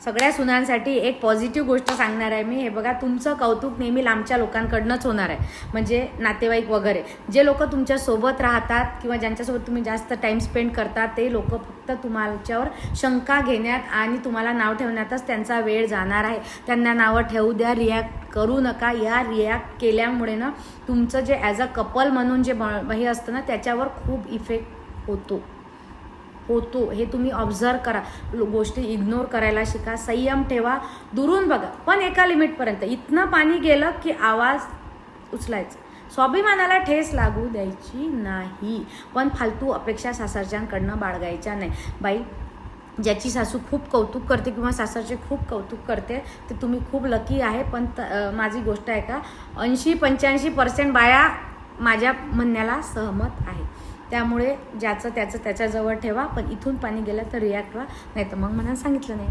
सगळ्या सुनांसाठी एक पॉझिटिव्ह गोष्ट सांगणार आहे मी. हे बघा, तुमचं कौतुक नेहमी लांबच्या लोकांकडनंच होणार आहे, म्हणजे नातेवाईक वगैरे. जे लोक तुमच्यासोबत राहतात किंवा ज्यांच्यासोबत तुम्ही जास्त टाईम स्पेंड करता ते लोक फक्त तुमच्यावर शंका घेण्यात आणि तुम्हाला नाव ठेवण्यातच त्यांचा वेळ जाणार आहे. त्यांना नावं ठेवू द्या, रिॲक्ट करू नका. या रिॲक्ट केल्यामुळे ना तुमचं जे ॲज अ कपल म्हणून जे हे असतं ना त्याच्यावर खूप इफेक्ट होतो. हे तुम्ही ऑब्झर्व करा. गोष्टी इग्नोर करायला शिका, संयम ठेवा, दुरून बघा, पण एका लिमिटपर्यंत. इथनं पाणी गेलं की आवाज उचलायचा. स्वाभिमानाला ठेस लागू द्यायची नाही, पण फालतू अपेक्षा सासरच्यांकडनं बाळगायच्या नाही. बाई, ज्याची सासू खूप कौतुक करते किंवा सासरचे खूप कौतुक करते ते तुम्ही खूप लकी आहे. पण माझी गोष्ट आहे का, 80-85% बाया माझ्या म्हणण्याला सहमत आहे. त्यामुळे ज्याचं त्याच्याजवळ ठेवा, पण इथून पाणी गेलं तर रिॲक्ट व्हा, नाही तर मग मला सांगितलं नाही.